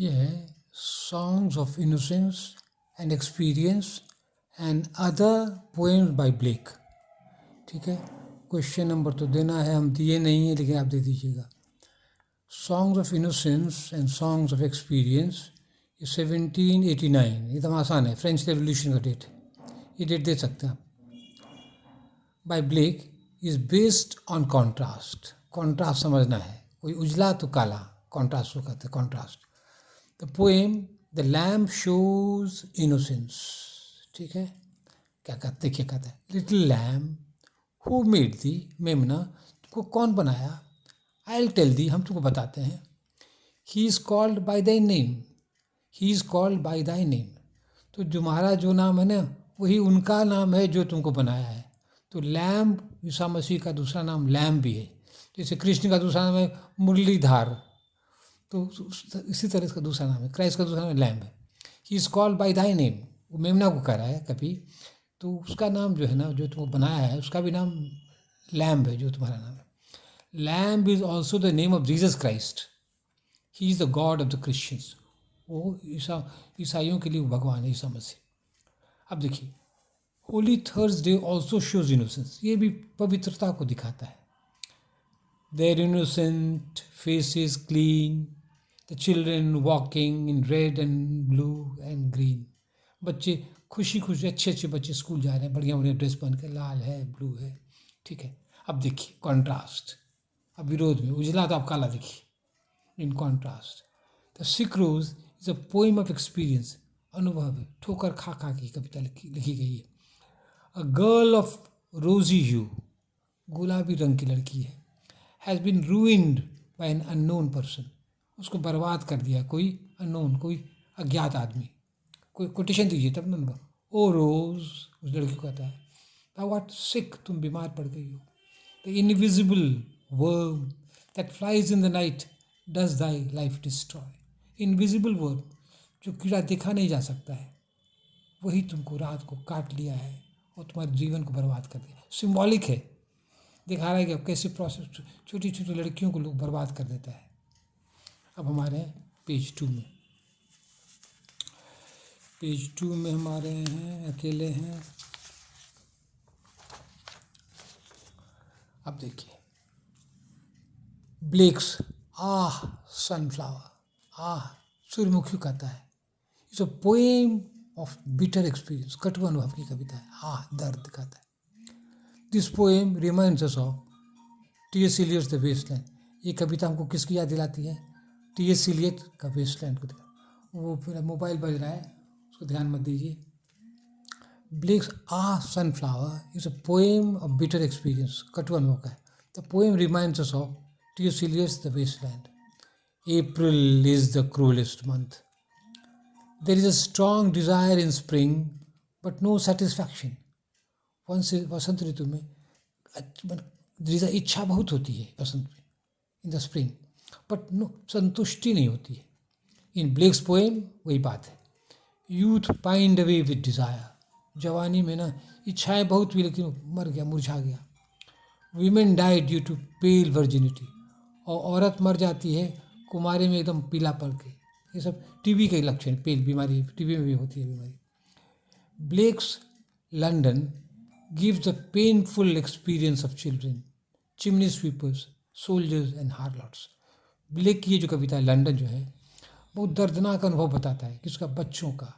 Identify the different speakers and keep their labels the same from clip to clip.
Speaker 1: ये है songs of innocence and experience and other poems by Blake. ठीक है, क्वेश्चन नंबर तो देना है, हम दिए नहीं है लेकिन आप दे दीजिएगा। Songs of innocence and songs of experience, ये 1789, एकदम आसान है, फ्रेंच रेवोल्यूशन का डेट है, ये डेट दे सकते हैं आप। By Blake is based on contrast. Contrast समझना है, कोई उजला तो काला, कॉन्ट्रास्ट को कहते हैं contrast. The poem the lamp shows innocence. ठीक है, क्या कहते, देखिए कहते हैं, लिटिल लैम्प हु मेड दी, मेमना तुमको कौन बनाया, आई विल टेल दी, हम तुमको बताते हैं। He is called by thy name, he is called by thy name, तो तुम्हारा जो नाम है ना वही उनका नाम है जो तुमको बनाया है। तो लैम्प ईसा मसीह का दूसरा नाम लैम्प भी है, जैसे कृष्ण का दूसरा नाम है मुरलीधार, तो इसी तरह इसका दूसरा नाम है, क्राइस्ट का दूसरा नाम लैम्प है। He is called by thy name, वो मेमना को कह रहा है कभी, तो उसका नाम जो है ना, जो तुमको बनाया है उसका भी नाम लैम्प है, जो तुम्हारा नाम है। Lamp is also the name of Jesus Christ, he is the God of the Christians, वो ईसाइयों के लिए भगवान है ईसा मसीह। अब देखिए, Holy Thursday also shows innocence, ये भी पवित्रता को दिखाता है। Their innocent faces clean, the children walking in red and blue and green, बच्चे खुशी खुशी, अच्छे अच्छे बच्चे स्कूल जा रहे हैं, बढ़िया बढ़िया ड्रेस पहन के, लाल है ब्लू है। ठीक है, अब देखिए कॉन्ट्रास्ट, अब विरोध में, उजला तो अब काला देखिए, in contrast the sick rose is a poem of experience, अनुभव है, ठोकर खा खा की कविता लिखी गई है। अ गर्ल ऑफ रोजी ह्यू, गुलाबी रंग की लड़की है, has been ruined by an unknown person, उसको बर्बाद कर दिया कोई अननोन, कोई अज्ञात आदमी। कोई कोटेशन दीजिए तब ना। ओ रोज, उस लड़की को कहता है, thou art sick, तुम बीमार पड़ गई हो। The invisible worm that flies in the night does thy life destroy, invisible worm, जो कीड़ा देखा नहीं जा सकता है, वही तुमको रात को काट लिया है और तुम्हारे जीवन को बर्बाद कर दिया। सिम्बॉलिक है, दिखा रहा है कि कैसे प्रोसेस, छोटी छोटी लड़कियों को लोग बर्बाद कर देता है। अब हमारे पेज 2 में, पेज 2 में हमारे हैं, अकेले हैं। अब देखिए, ब्लेक्स आह सनफ्लावर, आह सूर्यमुखी कहता है, it's a poem of bitter experience, कटु अनुभव की कविता है, आह दर्द कहता है। This poem reminds us of T S. Eliot's the Waste Land, ये कविता हमको किसकी याद दिलाती है, टी.एस. इलियट का वेस्टलैंड को। वो फिर मोबाइल बज रहा है, उसको ध्यान मत दीजिए। Blake's ah sunflower is a poem of bitter experience, कटु अनुभव का है। The poem reminds us of T S. Eliot's the wasteland. April is the cruelest month. There is a strong desire in spring, but no satisfaction. वसंत ऋतु में इच्छा बहुत होती है, वसंत में, in the spring, but no संतुष्टि नहीं होती है। इन ब्लेक्स पोएम वही बात है। यूथ पाइंड अवे विद डिज़ायर, जवानी में ना इच्छाएं बहुत हुई लेकिन मर गया, मुरझा गया। Women died due to pale virginity, और औरत मर जाती है कुमारी में एकदम पीला पड़ के। ये सब टीबी के लक्षण, पेल बीमारी टीबी में भी होती है बीमारी। Blake's London gives the painful experience of children, chimney sweepers, soldiers and harlots. Blake की ये जो कविता है, लंदन जो है, बहुत दर्दनाक अनुभव बताता है किसका, बच्चों का।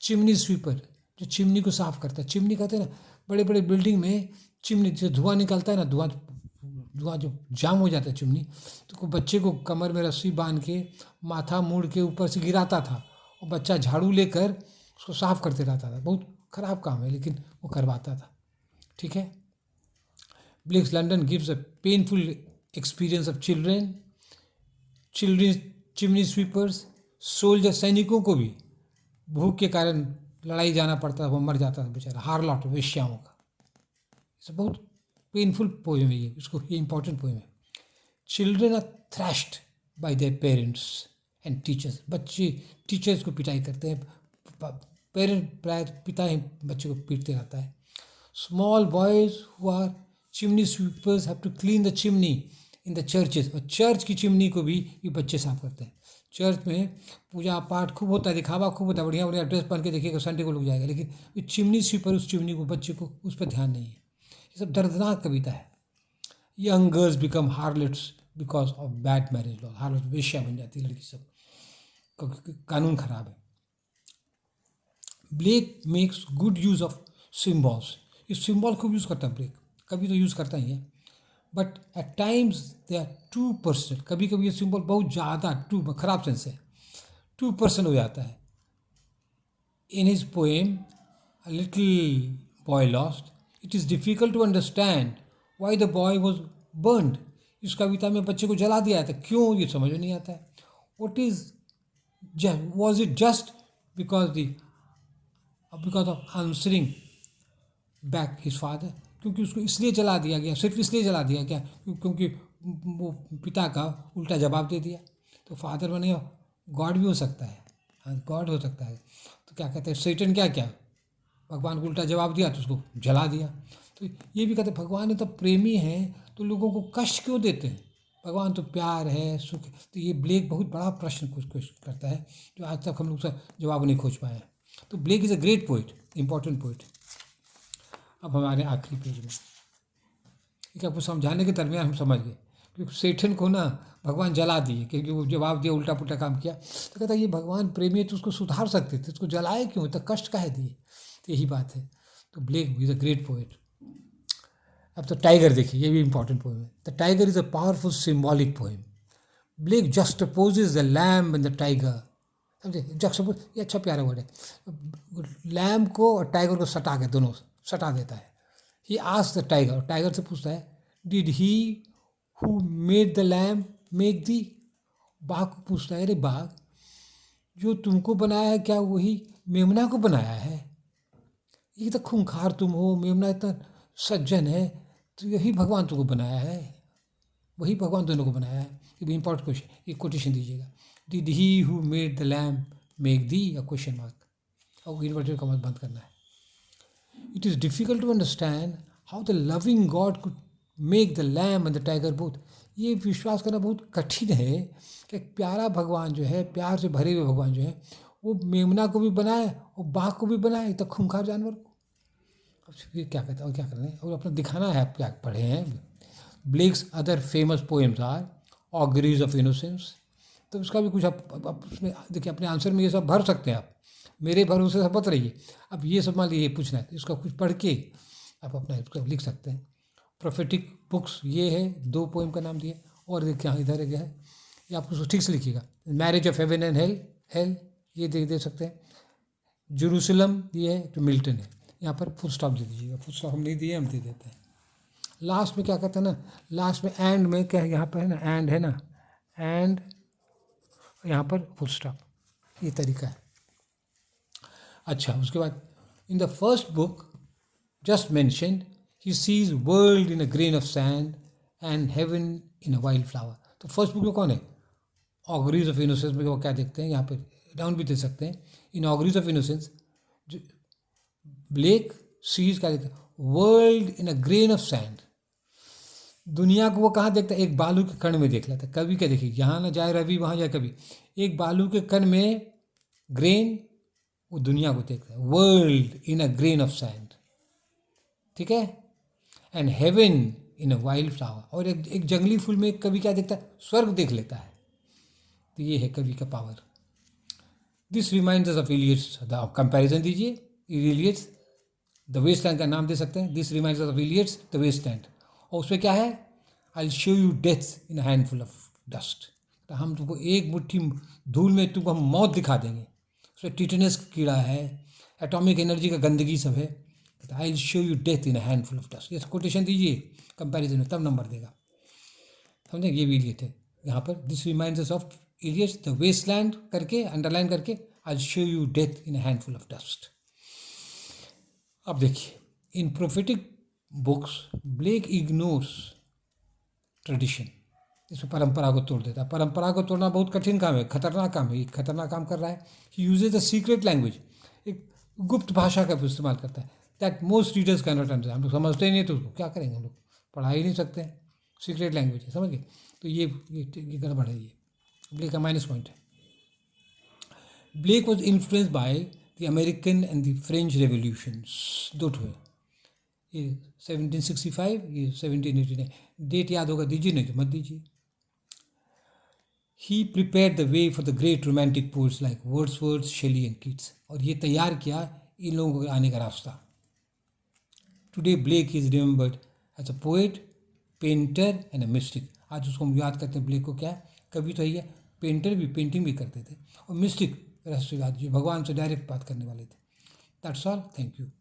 Speaker 1: चिमनी स्वीपर, जो चिमनी को साफ करता है, चिमनी कहते हैं ना, बड़े बड़े बिल्डिंग में चिमनी जो धुआं निकलता है ना, धुआं जो जाम हो जाता है चिमनी, तो बच्चे को कमर में रस्सी बांध के माथा मुड़ के ऊपर से गिराता था, और बच्चा झाड़ू लेकर उसको साफ करते रहता था। बहुत खराब काम है लेकिन वो करवाता था। ठीक है, Blake's London gives a painful experience of children, chimney sweepers, soldier, सैनिकों को भी भूख के कारण लड़ाई जाना पड़ता था, वो मर जाता था बेचारा, हार्लॉट, वेश्याओं का। इसे बहुत पेनफुल पोएम है ये, इसको ये इंपॉर्टेंट पोएम है। Children are thrashed by their parents and teachers, बच्चे टीचर्स को पिटाई करते हैं, पेरेंट प्राय पिता ही बच्चे को पीटते रहता है। Small boys who are chimney sweepers have to clean the chimney in the churches, और चर्च की चिमनी को भी ये बच्चे साफ करते हैं। चर्च में पूजा पाठ खूब होता है, दिखावा खूब होता है, बढ़िया बढ़िया ड्रेस पहन के देखिएगा संडे को लोग जाएगा, लेकिन ये चिमनी स्वीपर उस चिमनी को बच्चे को उस पर ध्यान नहीं है। ये सब दर्दनाक कविता है। Young girls become harlots because of bad marriage law. Harlot वेश्या बन जाती है लड़की सब, क्योंकि कानून खराब है। Blake makes good use of symbols. ये सिम्बॉल खूब यूज़ करता है ब्लेक, कभी तो यूज़ करता ही है, but at times they are too personal. कभी कभी ये सिम्बॉल बहुत ज़्यादा टू खराब सेंस है, 2% हो जाता है। In his poem a little boy lost it is difficult to understand why the boy was burned. इस कविता में बच्चे को जला दिया था, क्यों ये समझ में नहीं आता है। What is was it just because of answering back his father. क्योंकि उसको इसलिए जला दिया गया, सिर्फ इसलिए जला दिया गया क्योंकि वो पिता का उल्टा जवाब दे दिया। तो फादर बने गॉड भी हो सकता है, हाँ गॉड हो सकता है। तो क्या कहते हैं, सैटन क्या क्या भगवान को उल्टा जवाब दिया तो उसको जला दिया। तो ये भी कहते हैं भगवान ने तो प्रेमी हैं तो लोगों को कष्ट क्यों देते हैं, भगवान तो प्यार है सुख। तो ये ब्लेक बहुत बड़ा प्रश्न कुछ करता है जो आज तक हम लोग जवाब नहीं खोज पाए हैं। तो Blake is a great poet, important poet. अब हमारे आखिरी पेज में ठीक है, आपको समझाने के दरमियान हम समझ गए, क्योंकि सेठन को ना भगवान जला दिए क्योंकि वो जवाब दिया, उल्टा पुल्टा काम किया। तो कहता है ये भगवान प्रेमी है तो उसको सुधार सकते थे, उसको जलाए क्यों, तो कष्ट काहे दिए। तो यही बात है। तो Blake is a great poet. अब तो टाइगर देखिए, ये भी इंपॉर्टेंट पोएम है। The tiger is a powerful symbolic poem. Blake juxtaposes the lamb and the tiger. समझे, जस्टपोज ये अच्छा प्यारा वर्ड है। लैम्ब को और टाइगर को सटा के दोनों सटा देता है। ही आस्क्स द टाइगर, टाइगर से पूछता है did he who made the lamb make the. बाघ को पूछता है अरे बाघ जो तुमको बनाया है क्या वही मेमना को बनाया है। ये तो खूंखार तुम हो, मेमना इतना सज्जन है, तो यही भगवान तुमको बनाया है, वही भगवान दोनों को बनाया है। ये भी इंपॉर्टेंट क्वेश्चन, ये कोटेशन दीजिएगा। Did he who made the lamb make the, या क्वेश्चन मार्क, और इन्वर्टेड कॉमा बंद करना है। It is difficult to understand how the loving God could make the lamb and the tiger both. ये विश्वास करना बहुत कठिन है कि प्यारा भगवान जो है, प्यार से भरे हुए भगवान जो है, वो मेमना को भी बनाए और बाघ को भी बनाए, तो खूंखार जानवर को। अब फिर क्या कहता है और क्या करना है, और अपना दिखाना है। आप क्या पढ़े हैं। Blake's other famous poems are auguries of innocence. तो उसका भी कुछ आप उसमें देखिए, अपने आंसर में ये सब भर सकते हैं आप, मेरे भरोसे से मत रहिए। अब ये सब मान लीजिए ये पूछना है तो इसका कुछ पढ़ के आप अपना इसको लिख सकते हैं। प्रोफेटिक बुक्स ये है, 2 पोएम का नाम दिए, और देखिए यहाँ इधर गया है, ये आप उसको ठीक से लिखिएगा। Marriage of heaven and hell ये दे सकते हैं। जेरूसलम ये है जो मिल्टन है। यहाँ पर फुल स्टॉप दे दीजिएगा, फुल स्टॉप हम नहीं दिए, हम दे देते हैं। लास्ट में क्या कहते हैं ना, लास्ट में एंड में क्या है, यहाँ पर है ना एंड है ना, एंड यहाँ पर फुल स्टॉप, ये तरीका है। अच्छा, उसके बाद in the first book just mentioned he sees world in a grain of sand and heaven in a wild flower. तो फर्स्ट बुक में कौन है, ऑगरीज ऑफ इनोसेंस में वो क्या देखते हैं, यहाँ पे डाउन भी दे सकते हैं। इन ऑगरीज ऑफ इनोसेंस ब्लेक सीज क्या देखते हैं, world in a grain of sand. दुनिया को वो कहाँ देखता है, एक बालू के कण में देख लेता है। कभी क्या देखिए, यहाँ ना जाए रवि वहाँ जाए कभी, एक बालू के कण में ग्रेन, वो दुनिया को देखता है। World in a grain of sand, ठीक है। And heaven in a wild flower, और एक जंगली फूल में कभी क्या देखता है, स्वर्ग देख लेता है। तो ये है कवि का power. This reminds us of Eliot's, the comparison दीजिए, इलियट्स द वेस्टलैंड का नाम दे सकते हैं। This reminds us of Eliot's the Waste Land, और उसमें क्या है, I will show you death in a handful of dust. तो हम तुमको एक मुट्ठी धूल में तुमको हम मौत दिखा देंगे। उसमें टिटनस कीड़ा है, एटॉमिक एनर्जी का गंदगी सब है। I will show you death in a handful of dust. ये कोटेशन दीजिए कंपैरिजन में, तब नंबर देगा, समझे। ये भी लिए थे यहाँ पर, this reminds us of Eliot's the wasteland करके अंडरलाइन करके, I will show you death in a handful of dust. अब देखिए, in prophetic books Blake ignores tradition, इसमें परंपरा को तोड़ देता है। परंपरा को तोड़ना बहुत कठिन काम है, खतरनाक काम है, ये खतरनाक काम कर रहा है। ही यूजेज द सीक्रेट लैंग्वेज, एक गुप्त भाषा का इस्तेमाल करता है, that most readers can not understand. हम लोग समझते ही नहीं तो उसको क्या करेंगे, हम लोग पढ़ा ही नहीं सकते हैं, सीक्रेट लैंग्वेज है, समझ गए। तो ये गड़बड़ है, ये ब्लेक का माइनस पॉइंट है। Blake was influence by the American and the French revolutions, दो ठो है, ये 1765, ये 1789, डेट याद होगा दीजिए, नहीं तो मत दीजिए। He prepare the way for the great romantic poets like Wordsworth, Shelley and Keats, और ये तैयार किया इन लोगों के आने का रास्ता। Today Blake is remembered as a poet, painter and a mystic. आज उसको हम याद करते हैं, ब्लेक को क्या कवि तो है, पेंटर भी, पेंटिंग भी करते थे, और मिस्टिक रहस्यवादी, जो भगवान से डायरेक्ट बात करने वाले थे। That's all, thank you.